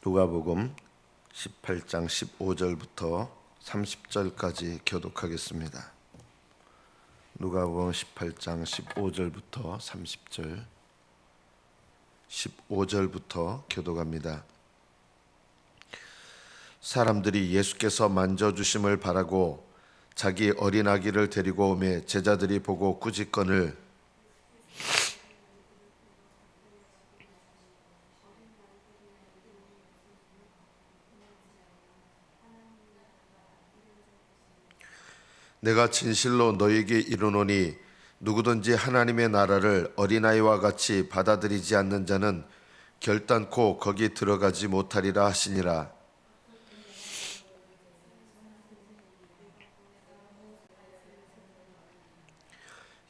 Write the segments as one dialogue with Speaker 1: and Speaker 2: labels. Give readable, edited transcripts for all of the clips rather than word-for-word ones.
Speaker 1: 누가복음 18장 15절부터 30절까지 교독하겠습니다. 누가복음 18장 15절부터 30절 15절부터 교독합니다. 사람들이 예수께서 만져주심을 바라고 자기 어린 아기를 데리고 오매 제자들이 보고 꾸짖거늘 내가 진실로 너희에게 이르노니 누구든지 하나님의 나라를 어린아이와 같이 받아들이지 않는 자는 결단코 거기 들어가지 못하리라 하시니라.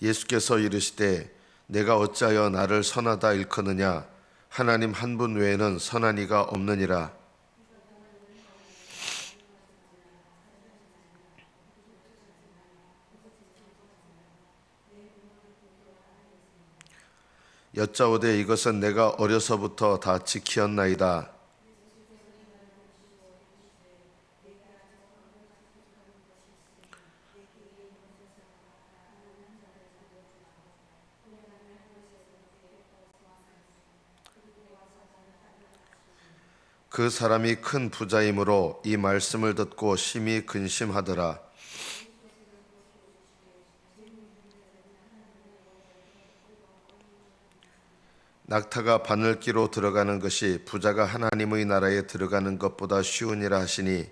Speaker 1: 예수께서 이르시되 내가 어찌하여 나를 선하다 일컫느냐 하나님 한 분 외에는 선한 이가 없느니라. 여짜오되 이것은 내가 어려서부터 다 지키었나이다. 그 사람이 큰 부자이므로 이 말씀을 듣고 심히 근심하더라. 낙타가 바늘기로 들어가는 것이 부자가 하나님의 나라에 들어가는 것보다 쉬우니라 하시니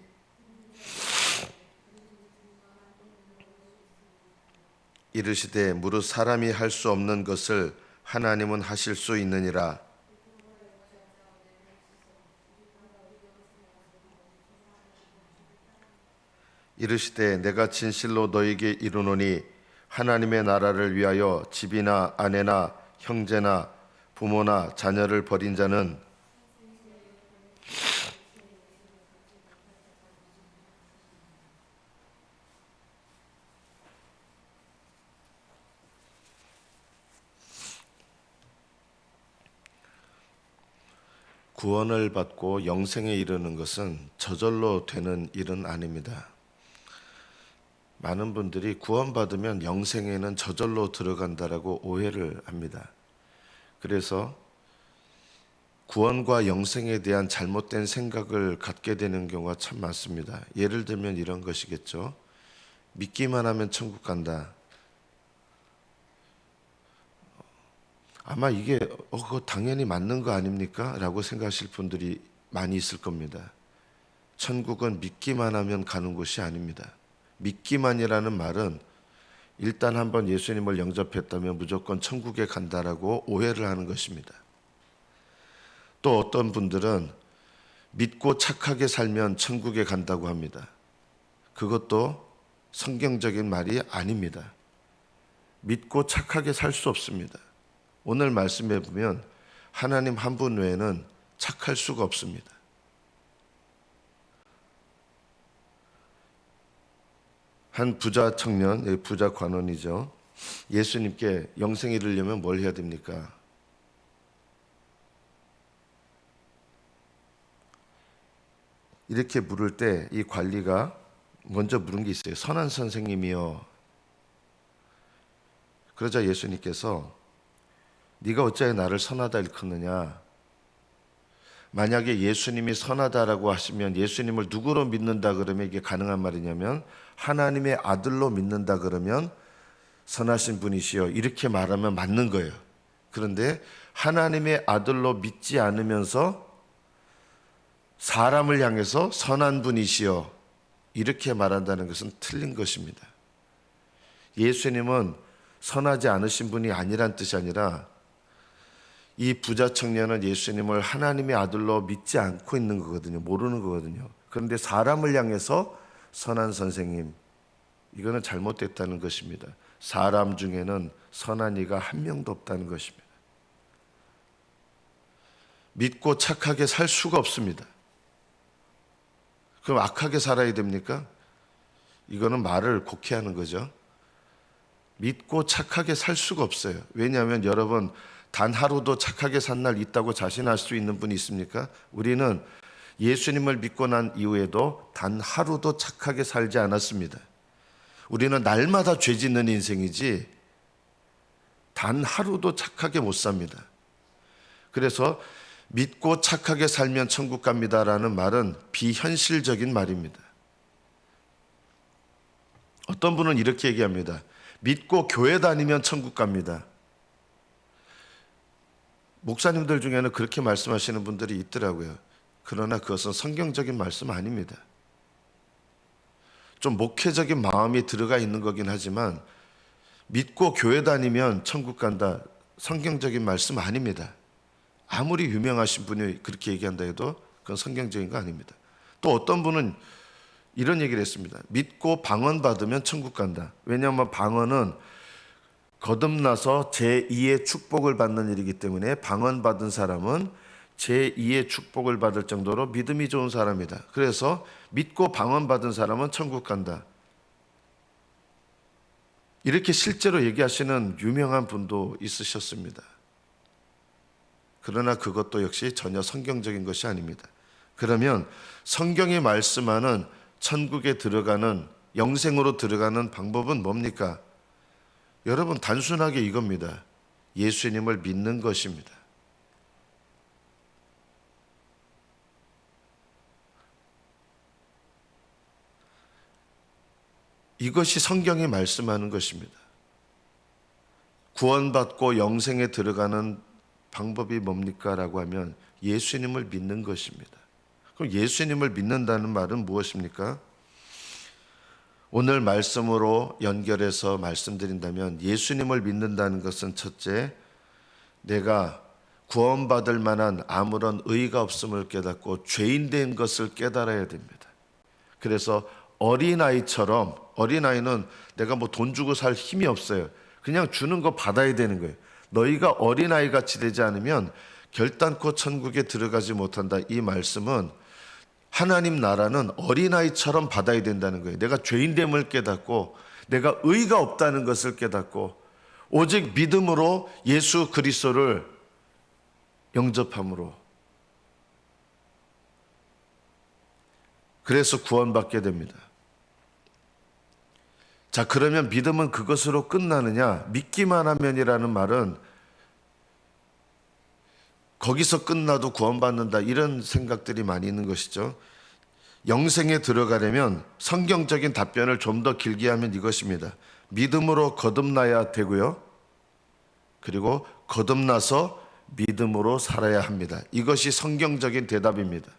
Speaker 1: 이르시되 무릇 사람이 할 수 없는 것을 하나님은 하실 수 있느니라. 이르시되 내가 진실로 너에게 이르노니 하나님의 나라를 위하여 집이나 아내나 형제나 부모나 자녀를 버린 자는 구원을 받고 영생에 이르는 것은 저절로 되는 일은 아닙니다. 많은 분들이 구원받으면 영생에는 저절로 들어간다라고 오해를 합니다. 그래서 구원과 영생에 대한 잘못된 생각을 갖게 되는 경우가 참 많습니다. 예를 들면 이런 것이겠죠. 믿기만 하면 천국 간다. 아마 이게 그거 당연히 맞는 거 아닙니까? 라고 생각하실 분들이 많이 있을 겁니다. 천국은 믿기만 하면 가는 곳이 아닙니다. 믿기만이라는 말은 일단 한번 예수님을 영접했다면 무조건 천국에 간다라고 오해를 하는 것입니다. 또 어떤 분들은 믿고 착하게 살면 천국에 간다고 합니다. 그것도 성경적인 말이 아닙니다. 믿고 착하게 살 수 없습니다. 오늘 말씀해 보면 하나님 한 분 외에는 착할 수가 없습니다. 한 부자 청년, 부자 관원이죠. 예수님께 영생 이르려면 뭘 해야 됩니까? 이렇게 물을 때 이 관리가 먼저 물은 게 있어요. 선한 선생님이여. 그러자 예수님께서 네가 어찌하여 나를 선하다 일컫느냐. 만약에 예수님이 선하다라고 하시면 예수님을 누구로 믿는다 그러면 이게 가능한 말이냐면 하나님의 아들로 믿는다 그러면 선하신 분이시여 이렇게 말하면 맞는 거예요. 그런데 하나님의 아들로 믿지 않으면서 사람을 향해서 선한 분이시여 이렇게 말한다는 것은 틀린 것입니다. 예수님은 선하지 않으신 분이 아니란 뜻이 아니라 이 부자 청년은 예수님을 하나님의 아들로 믿지 않고 있는 거거든요. 모르는 거거든요. 그런데 사람을 향해서 선한 선생님, 이거는 잘못됐다는 것입니다. 사람 중에는 선한 이가 한 명도 없다는 것입니다. 믿고 착하게 살 수가 없습니다. 그럼 악하게 살아야 됩니까? 이거는 말을 곡해 하는 거죠. 믿고 착하게 살 수가 없어요. 왜냐하면 여러분 단 하루도 착하게 산 날 있다고 자신할 수 있는 분이 있습니까? 우리는 예수님을 믿고 난 이후에도 단 하루도 착하게 살지 않았습니다. 우리는 날마다 죄 짓는 인생이지 단 하루도 착하게 못 삽니다. 그래서 믿고 착하게 살면 천국 갑니다라는 말은 비현실적인 말입니다. 어떤 분은 이렇게 얘기합니다. 믿고 교회 다니면 천국 갑니다. 목사님들 중에는 그렇게 말씀하시는 분들이 있더라고요. 그러나 그것은 성경적인 말씀 아닙니다. 좀 목회적인 마음이 들어가 있는 거긴 하지만 믿고 교회 다니면 천국 간다. 성경적인 말씀 아닙니다. 아무리 유명하신 분이 그렇게 얘기한다 해도 그건 성경적인 거 아닙니다. 또 어떤 분은 이런 얘기를 했습니다. 믿고 방언 받으면 천국 간다. 왜냐하면 방언은 거듭나서 제2의 축복을 받는 일이기 때문에 방언 받은 사람은 제2의 축복을 받을 정도로 믿음이 좋은 사람이다. 그래서 믿고 방언 받은 사람은 천국 간다. 이렇게 실제로 얘기하시는 유명한 분도 있으셨습니다. 그러나 그것도 역시 전혀 성경적인 것이 아닙니다. 그러면 성경이 말씀하는 천국에 들어가는, 영생으로 들어가는 방법은 뭡니까? 여러분, 단순하게 이겁니다. 예수님을 믿는 것입니다. 이것이 성경이 말씀하는 것입니다. 구원받고 영생에 들어가는 방법이 뭡니까? 라고 하면 예수님을 믿는 것입니다. 그럼 예수님을 믿는다는 말은 무엇입니까? 오늘 말씀으로 연결해서 말씀드린다면 예수님을 믿는다는 것은 첫째, 내가 구원받을 만한 아무런 의의가 없음을 깨닫고 죄인 된 것을 깨달아야 됩니다. 그래서 어린아이처럼, 어린아이는 내가 뭐 돈 주고 살 힘이 없어요. 그냥 주는 거 받아야 되는 거예요. 너희가 어린아이 같이 되지 않으면 결단코 천국에 들어가지 못한다. 이 말씀은 하나님 나라는 어린아이처럼 받아야 된다는 거예요. 내가 죄인됨을 깨닫고 내가 의가 없다는 것을 깨닫고 오직 믿음으로 예수 그리스도를 영접함으로 그래서 구원받게 됩니다. 자, 그러면 믿음은 그것으로 끝나느냐? 믿기만 하면이라는 말은 거기서 끝나도 구원받는다 이런 생각들이 많이 있는 것이죠. 영생에 들어가려면 성경적인 답변을 좀 더 길게 하면 이것입니다. 믿음으로 거듭나야 되고요. 그리고 거듭나서 믿음으로 살아야 합니다. 이것이 성경적인 대답입니다.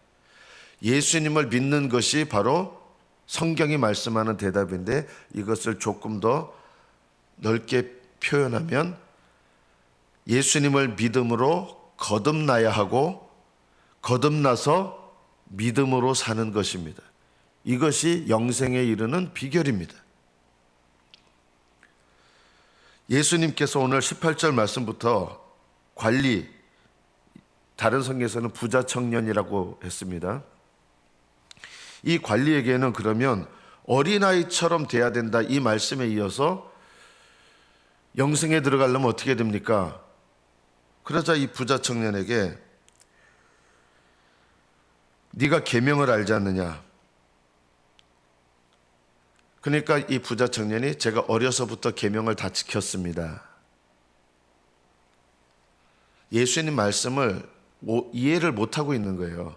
Speaker 1: 예수님을 믿는 것이 바로 성경이 말씀하는 대답인데 이것을 조금 더 넓게 표현하면 예수님을 믿음으로 거듭나야 하고 거듭나서 믿음으로 사는 것입니다. 이것이 영생에 이르는 비결입니다. 예수님께서 오늘 18절 말씀부터 관리, 다른 성경에서는 부자 청년이라고 했습니다. 이 관리에게는 그러면 어린아이처럼 돼야 된다 이 말씀에 이어서 영생에 들어가려면 어떻게 됩니까? 그러자 이 부자 청년에게 네가 계명을 알지 않느냐? 그러니까 이 부자 청년이 제가 어려서부터 계명을 다 지켰습니다. 예수님 말씀을 이해를 못하고 있는 거예요.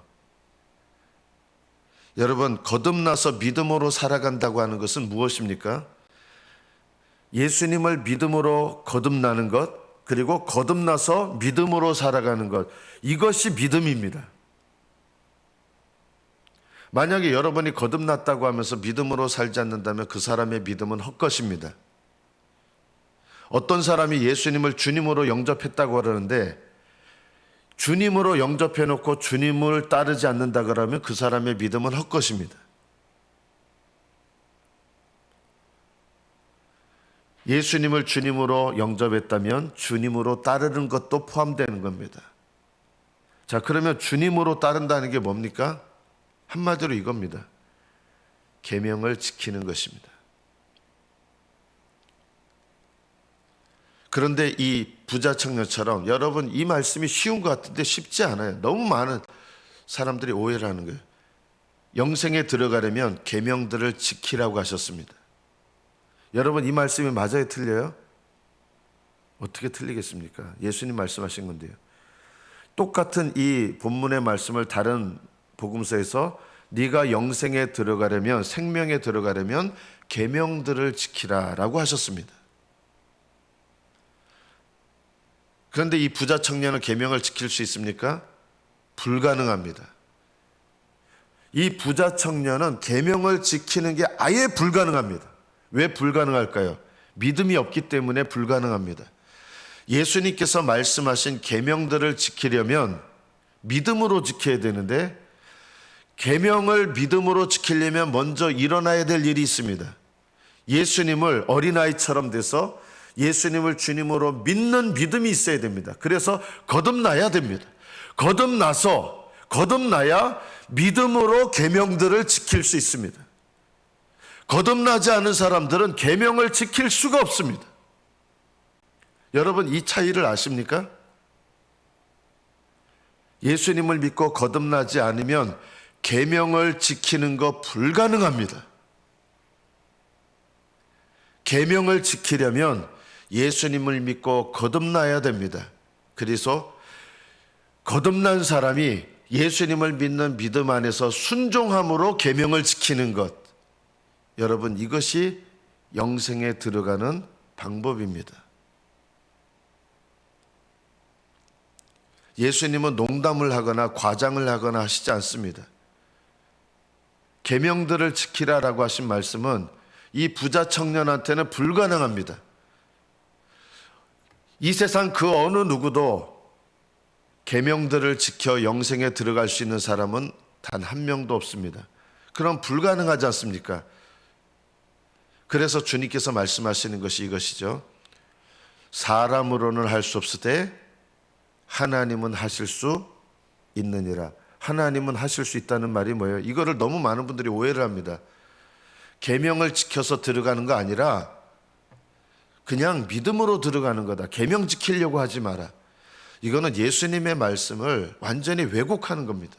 Speaker 1: 여러분, 거듭나서 믿음으로 살아간다고 하는 것은 무엇입니까? 예수님을 믿음으로 거듭나는 것, 그리고 거듭나서 믿음으로 살아가는 것, 이것이 믿음입니다. 만약에 여러분이 거듭났다고 하면서 믿음으로 살지 않는다면 그 사람의 믿음은 헛것입니다. 어떤 사람이 예수님을 주님으로 영접했다고 그러는데 주님으로 영접해놓고 주님을 따르지 않는다 그러면 그 사람의 믿음은 헛것입니다. 예수님을 주님으로 영접했다면 주님으로 따르는 것도 포함되는 겁니다. 자, 그러면 주님으로 따른다는 게 뭡니까? 한마디로 이겁니다. 계명을 지키는 것입니다. 그런데 이 부자 청년처럼 여러분 이 말씀이 쉬운 것 같은데 쉽지 않아요. 너무 많은 사람들이 오해를 하는 거예요. 영생에 들어가려면 계명들을 지키라고 하셨습니다. 여러분, 이 말씀이 맞아요, 틀려요? 어떻게 틀리겠습니까? 예수님 말씀하신 건데요. 똑같은 이 본문의 말씀을 다른 복음서에서 네가 영생에 들어가려면, 생명에 들어가려면 계명들을 지키라라고 하셨습니다. 그런데 이 부자 청년은 계명을 지킬 수 있습니까? 불가능합니다. 이 부자 청년은 계명을 지키는 게 아예 불가능합니다. 왜 불가능할까요? 믿음이 없기 때문에 불가능합니다. 예수님께서 말씀하신 계명들을 지키려면 믿음으로 지켜야 되는데, 계명을 믿음으로 지키려면 먼저 일어나야 될 일이 있습니다. 예수님을 어린아이처럼 돼서 예수님을 주님으로 믿는 믿음이 있어야 됩니다. 그래서 거듭나야 됩니다. 거듭나야 믿음으로 계명들을 지킬 수 있습니다. 거듭나지 않은 사람들은 계명을 지킬 수가 없습니다. 여러분, 이 차이를 아십니까? 예수님을 믿고 거듭나지 않으면 계명을 지키는 거 불가능합니다. 계명을 지키려면 예수님을 믿고 거듭나야 됩니다. 그래서 거듭난 사람이 예수님을 믿는 믿음 안에서 순종함으로 계명을 지키는 것, 여러분, 이것이 영생에 들어가는 방법입니다. 예수님은 농담을 하거나 과장을 하거나 하시지 않습니다. 계명들을 지키라라고 하신 말씀은 이 부자 청년한테는 불가능합니다. 이 세상 그 어느 누구도 계명들을 지켜 영생에 들어갈 수 있는 사람은 단 한 명도 없습니다. 그럼 불가능하지 않습니까? 그래서 주님께서 말씀하시는 것이 이것이죠. 사람으로는 할 수 없으되 하나님은 하실 수 있느니라. 하나님은 하실 수 있다는 말이 뭐예요? 이거를 너무 많은 분들이 오해를 합니다. 계명을 지켜서 들어가는 거 아니라 그냥 믿음으로 들어가는 거다. 계명 지키려고 하지 마라. 이거는 예수님의 말씀을 완전히 왜곡하는 겁니다.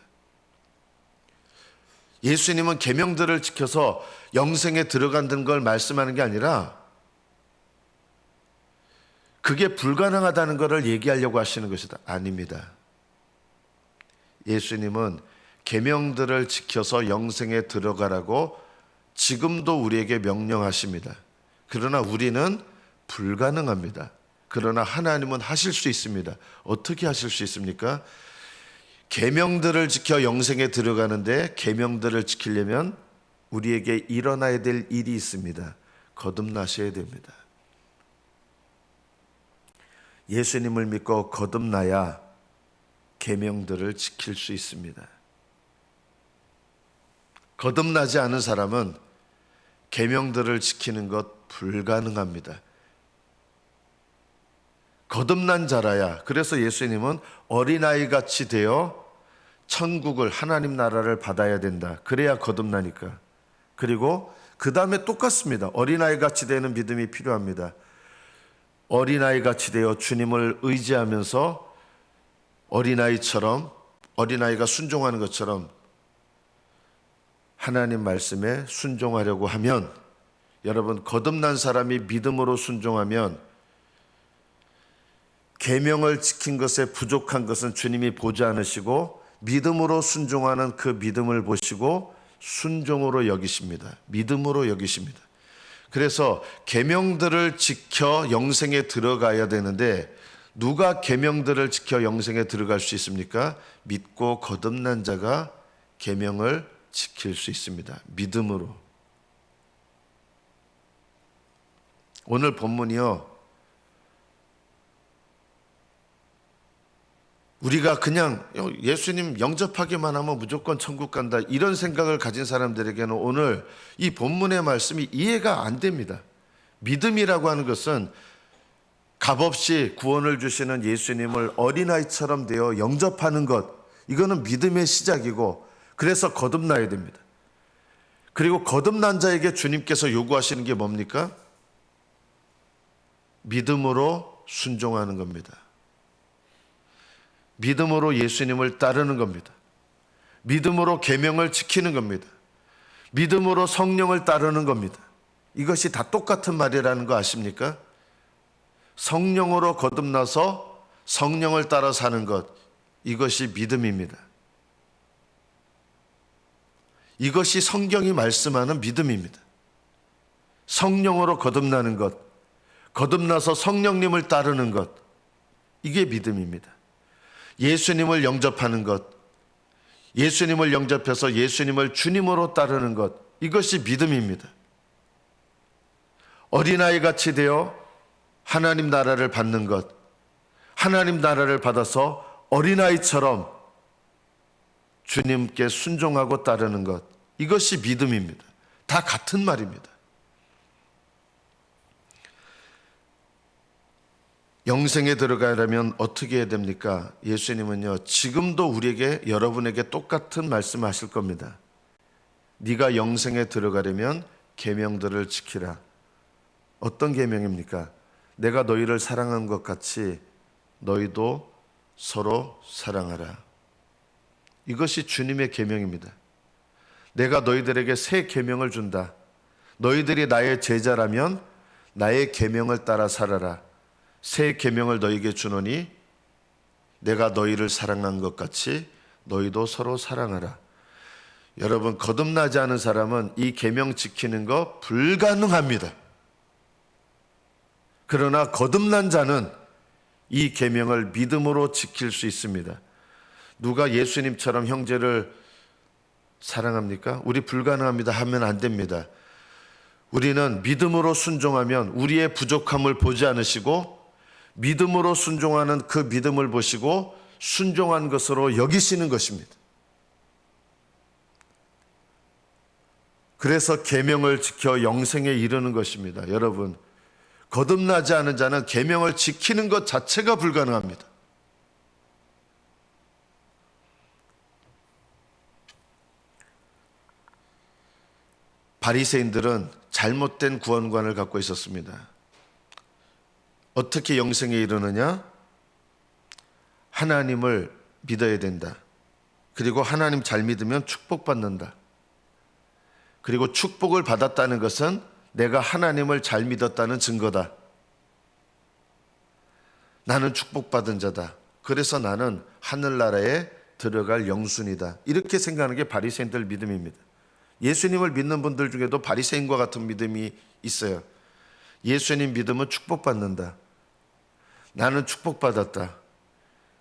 Speaker 1: 예수님은 계명들을 지켜서 영생에 들어간다는 걸 말씀하는 게 아니라 그게 불가능하다는 것을 얘기하려고 하시는 것이다. 아닙니다. 예수님은 계명들을 지켜서 영생에 들어가라고 지금도 우리에게 명령하십니다. 그러나 우리는 불가능합니다. 그러나 하나님은 하실 수 있습니다. 어떻게 하실 수 있습니까? 계명들을 지켜 영생에 들어가는데 계명들을 지키려면 우리에게 일어나야 될 일이 있습니다. 거듭나셔야 됩니다. 예수님을 믿고 거듭나야 계명들을 지킬 수 있습니다. 거듭나지 않은 사람은 계명들을 지키는 것 불가능합니다. 거듭난 자라야. 그래서 예수님은 어린아이같이 되어 천국을, 하나님 나라를 받아야 된다. 그래야 거듭나니까. 그리고 그 다음에 똑같습니다. 어린아이같이 되는 믿음이 필요합니다. 어린아이같이 되어 주님을 의지하면서 어린아이가 순종하는 것처럼 하나님 말씀에 순종하려고 하면, 여러분, 거듭난 사람이 믿음으로 순종하면 계명을 지킨 것에 부족한 것은 주님이 보지 않으시고 믿음으로 순종하는 그 믿음을 보시고 순종으로 여기십니다. 믿음으로 여기십니다. 그래서 계명들을 지켜 영생에 들어가야 되는데 누가 계명들을 지켜 영생에 들어갈 수 있습니까? 믿고 거듭난 자가 계명을 지킬 수 있습니다. 믿음으로. 오늘 본문이요, 우리가 그냥 예수님 영접하기만 하면 무조건 천국 간다, 이런 생각을 가진 사람들에게는 오늘 이 본문의 말씀이 이해가 안 됩니다. 믿음이라고 하는 것은 값없이 구원을 주시는 예수님을 어린아이처럼 되어 영접하는 것, 이거는 믿음의 시작이고, 그래서 거듭나야 됩니다. 그리고 거듭난 자에게 주님께서 요구하시는 게 뭡니까? 믿음으로 순종하는 겁니다. 믿음으로 예수님을 따르는 겁니다. 믿음으로 계명을 지키는 겁니다. 믿음으로 성령을 따르는 겁니다. 이것이 다 똑같은 말이라는 거 아십니까? 성령으로 거듭나서 성령을 따라 사는 것, 이것이 믿음입니다. 이것이 성경이 말씀하는 믿음입니다. 성령으로 거듭나는 것, 거듭나서 성령님을 따르는 것, 이게 믿음입니다. 예수님을 영접하는 것, 예수님을 영접해서 예수님을 주님으로 따르는 것, 이것이 믿음입니다. 어린아이 같이 되어 하나님 나라를 받는 것, 하나님 나라를 받아서 어린아이처럼 주님께 순종하고 따르는 것, 이것이 믿음입니다. 다 같은 말입니다. 영생에 들어가려면 어떻게 해야 됩니까? 예수님은요, 지금도 우리에게, 여러분에게 똑같은 말씀하실 겁니다. 네가 영생에 들어가려면 계명들을 지키라. 어떤 계명입니까? 내가 너희를 사랑한 것 같이 너희도 서로 사랑하라. 이것이 주님의 계명입니다. 내가 너희들에게 새 계명을 준다. 너희들이 나의 제자라면 나의 계명을 따라 살아라. 새 계명을 너희에게 주노니 내가 너희를 사랑한 것 같이 너희도 서로 사랑하라. 여러분, 거듭나지 않은 사람은 이 계명 지키는 거 불가능합니다. 그러나 거듭난 자는 이 계명을 믿음으로 지킬 수 있습니다. 누가 예수님처럼 형제를 사랑합니까? 우리 불가능합니다 하면 안 됩니다. 우리는 믿음으로 순종하면 우리의 부족함을 보지 않으시고 믿음으로 순종하는 그 믿음을 보시고 순종한 것으로 여기시는 것입니다. 그래서 계명을 지켜 영생에 이르는 것입니다. 여러분, 거듭나지 않은 자는 계명을 지키는 것 자체가 불가능합니다. 바리새인들은 잘못된 구원관을 갖고 있었습니다. 어떻게 영생에 이르느냐? 하나님을 믿어야 된다. 그리고 하나님 잘 믿으면 축복받는다. 그리고 축복을 받았다는 것은 내가 하나님을 잘 믿었다는 증거다. 나는 축복받은 자다. 그래서 나는 하늘나라에 들어갈 영순이다. 이렇게 생각하는 게 바리새인들 믿음입니다. 예수님을 믿는 분들 중에도 바리새인과 같은 믿음이 있어요. 예수님 믿으면 축복받는다. 나는 축복받았다.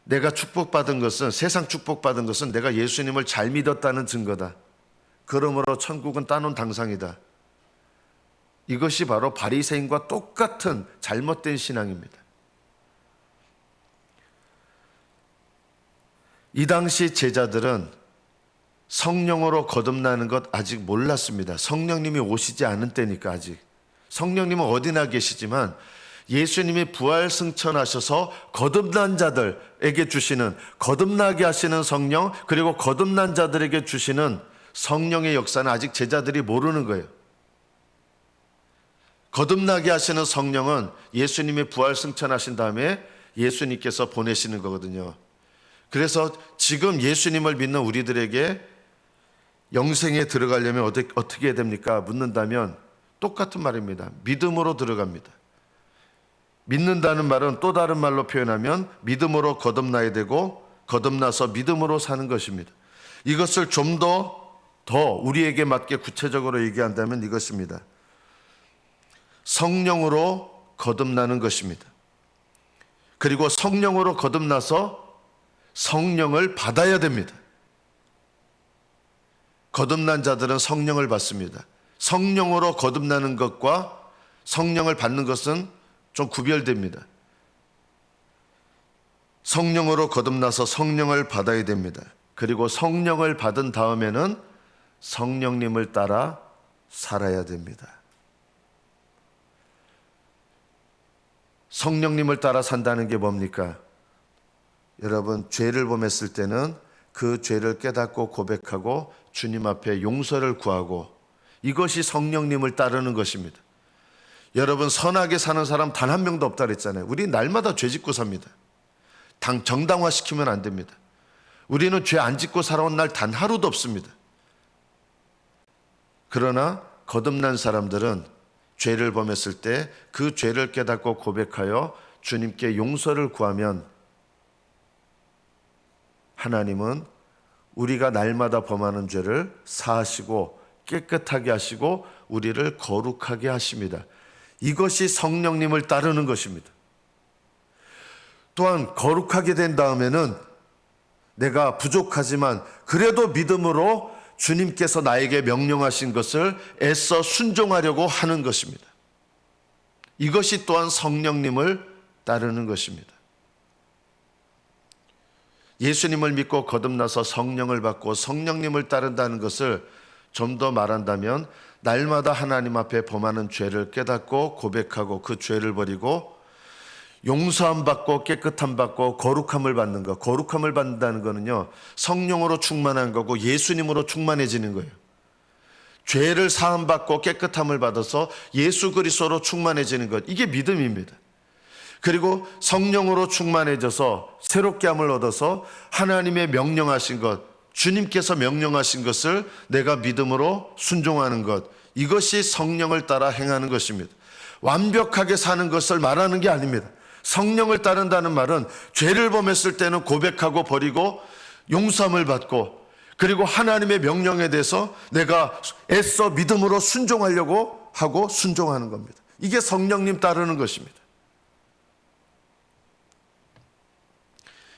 Speaker 1: 내가 축복받은 것은, 세상 축복받은 것은 내가 예수님을 잘 믿었다는 증거다. 그러므로 천국은 따놓은 당상이다. 이것이 바로 바리새인과 똑같은 잘못된 신앙입니다. 이 당시 제자들은 성령으로 거듭나는 것 아직 몰랐습니다. 성령님이 오시지 않은 때니까 아직. 성령님은 어디나 계시지만 예수님이 부활 승천하셔서 거듭난 자들에게 주시는, 거듭나게 하시는 성령, 그리고 거듭난 자들에게 주시는 성령의 역사는 아직 제자들이 모르는 거예요. 거듭나게 하시는 성령은 예수님이 부활 승천하신 다음에 예수님께서 보내시는 거거든요. 그래서 지금 예수님을 믿는 우리들에게 영생에 들어가려면 어떻게 해야 됩니까? 묻는다면 똑같은 말입니다. 믿음으로 들어갑니다. 믿는다는 말은 또 다른 말로 표현하면 믿음으로 거듭나야 되고 거듭나서 믿음으로 사는 것입니다. 이것을 좀 더 우리에게 맞게 구체적으로 얘기한다면 이것입니다. 성령으로 거듭나는 것입니다. 그리고 성령으로 거듭나서 성령을 받아야 됩니다. 거듭난 자들은 성령을 받습니다. 성령으로 거듭나는 것과 성령을 받는 것은 좀 구별됩니다. 성령으로 거듭나서 성령을 받아야 됩니다. 그리고 성령을 받은 다음에는 성령님을 따라 살아야 됩니다. 성령님을 따라 산다는 게 뭡니까? 여러분, 죄를 범했을 때는 그 죄를 깨닫고 고백하고 주님 앞에 용서를 구하고, 이것이 성령님을 따르는 것입니다. 여러분, 선하게 사는 사람 단 한 명도 없다 그랬잖아요. 우리 날마다 죄 짓고 삽니다. 정당화시키면 안 됩니다. 우리는 죄 안 짓고 살아온 날 단 하루도 없습니다. 그러나 거듭난 사람들은 죄를 범했을 때 그 죄를 깨닫고 고백하여 주님께 용서를 구하면 하나님은 우리가 날마다 범하는 죄를 사하시고 깨끗하게 하시고 우리를 거룩하게 하십니다. 이것이 성령님을 따르는 것입니다. 또한 거룩하게 된 다음에는 내가 부족하지만 그래도 믿음으로 주님께서 나에게 명령하신 것을 애써 순종하려고 하는 것입니다. 이것이 또한 성령님을 따르는 것입니다. 예수님을 믿고 거듭나서 성령을 받고 성령님을 따른다는 것을 좀 더 말한다면 날마다 하나님 앞에 범하는 죄를 깨닫고 고백하고 그 죄를 버리고 용서함 받고 깨끗함 받고 거룩함을 받는 것. 거룩함을 받는다는 것은요, 성령으로 충만한 거고 예수님으로 충만해지는 거예요. 죄를 사함 받고 깨끗함을 받아서 예수 그리스도로 충만해지는 것. 이게 믿음입니다. 그리고 성령으로 충만해져서 새롭게 함을 얻어서 하나님의 명령하신 것, 주님께서 명령하신 것을 내가 믿음으로 순종하는 것, 이것이 성령을 따라 행하는 것입니다. 완벽하게 사는 것을 말하는 게 아닙니다. 성령을 따른다는 말은 죄를 범했을 때는 고백하고 버리고 용서함을 받고 그리고 하나님의 명령에 대해서 내가 애써 믿음으로 순종하려고 하고 순종하는 겁니다. 이게 성령님 따르는 것입니다.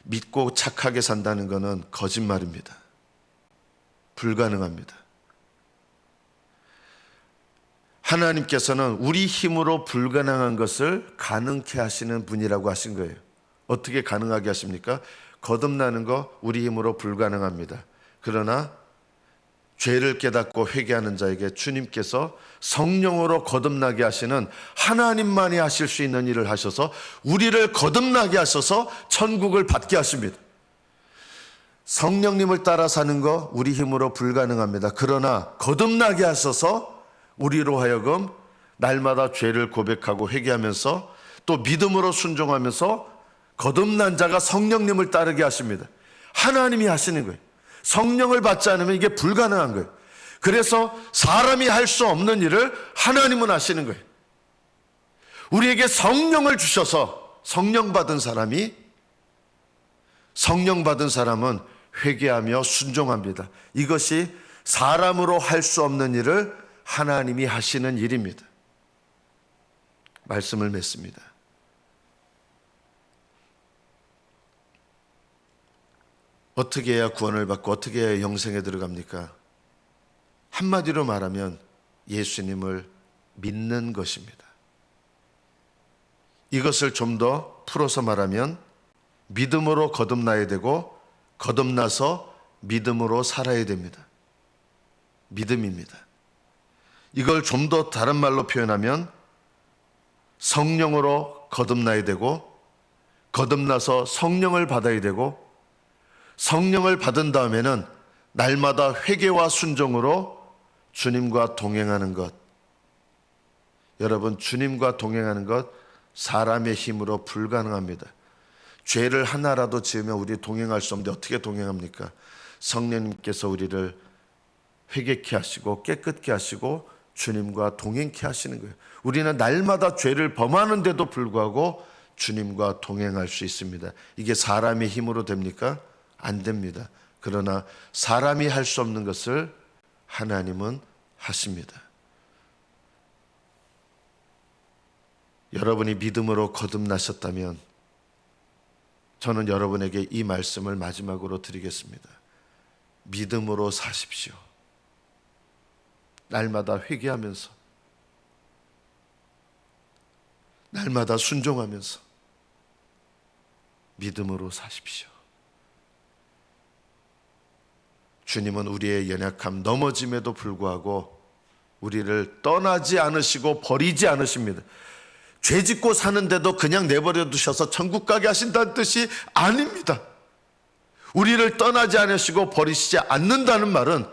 Speaker 1: 믿고 착하게 산다는 것은 거짓말입니다. 불가능합니다. 하나님께서는 우리 힘으로 불가능한 것을 가능케 하시는 분이라고 하신 거예요. 어떻게 가능하게 하십니까? 거듭나는 거 우리 힘으로 불가능합니다. 그러나 죄를 깨닫고 회개하는 자에게 주님께서 성령으로 거듭나게 하시는 하나님만이 하실 수 있는 일을 하셔서 우리를 거듭나게 하셔서 천국을 받게 하십니다. 성령님을 따라 사는 거 우리 힘으로 불가능합니다. 그러나 거듭나게 하셔서 우리로 하여금 날마다 죄를 고백하고 회개하면서 또 믿음으로 순종하면서 거듭난 자가 성령님을 따르게 하십니다. 하나님이 하시는 거예요. 성령을 받지 않으면 이게 불가능한 거예요. 그래서 사람이 할 수 없는 일을 하나님은 하시는 거예요. 우리에게 성령을 주셔서 성령 받은 사람은 회개하며 순종합니다. 이것이 사람으로 할 수 없는 일을 하나님이 하시는 일입니다. 말씀을 맺습니다. 어떻게 해야 구원을 받고 어떻게 해야 영생에 들어갑니까? 한마디로 말하면 예수님을 믿는 것입니다. 이것을 좀 더 풀어서 말하면 믿음으로 거듭나야 되고 거듭나서 믿음으로 살아야 됩니다. 믿음입니다. 이걸 좀 더 다른 말로 표현하면 성령으로 거듭나야 되고 거듭나서 성령을 받아야 되고 성령을 받은 다음에는 날마다 회개와 순종으로 주님과 동행하는 것. 여러분, 주님과 동행하는 것 사람의 힘으로 불가능합니다. 죄를 하나라도 지으면 우리 동행할 수 없는데 어떻게 동행합니까? 성령님께서 우리를 회개케 하시고 깨끗게 하시고 주님과 동행케 하시는 거예요. 우리는 날마다 죄를 범하는데도 불구하고 주님과 동행할 수 있습니다. 이게 사람의 힘으로 됩니까? 안 됩니다. 그러나 사람이 할 수 없는 것을 하나님은 하십니다. 여러분이 믿음으로 거듭나셨다면 저는 여러분에게 이 말씀을 마지막으로 드리겠습니다. 믿음으로 사십시오. 날마다 회개하면서 날마다 순종하면서 믿음으로 사십시오. 주님은 우리의 연약함, 넘어짐에도 불구하고 우리를 떠나지 않으시고 버리지 않으십니다. 죄 짓고 사는데도 그냥 내버려 두셔서 천국 가게 하신다는 뜻이 아닙니다. 우리를 떠나지 않으시고 버리시지 않는다는 말은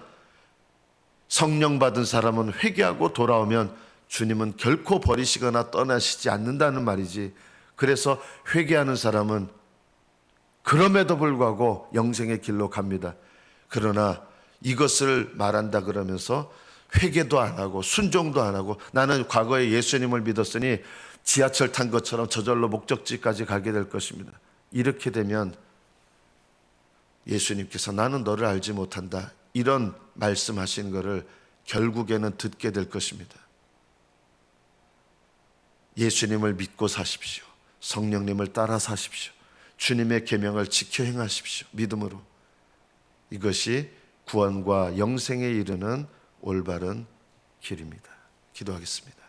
Speaker 1: 성령 받은 사람은 회개하고 돌아오면 주님은 결코 버리시거나 떠나시지 않는다는 말이지. 그래서 회개하는 사람은 그럼에도 불구하고 영생의 길로 갑니다. 그러나 이것을 말한다 그러면서 회개도 안 하고 순종도 안 하고 나는 과거에 예수님을 믿었으니 지하철 탄 것처럼 저절로 목적지까지 가게 될 것입니다. 이렇게 되면 예수님께서 나는 너를 알지 못한다 이런 말씀하신 것을 결국에는 듣게 될 것입니다. 예수님을 믿고 사십시오. 성령님을 따라 사십시오. 주님의 계명을 지켜 행하십시오. 믿음으로. 이것이 구원과 영생에 이르는 올바른 길입니다. 기도하겠습니다.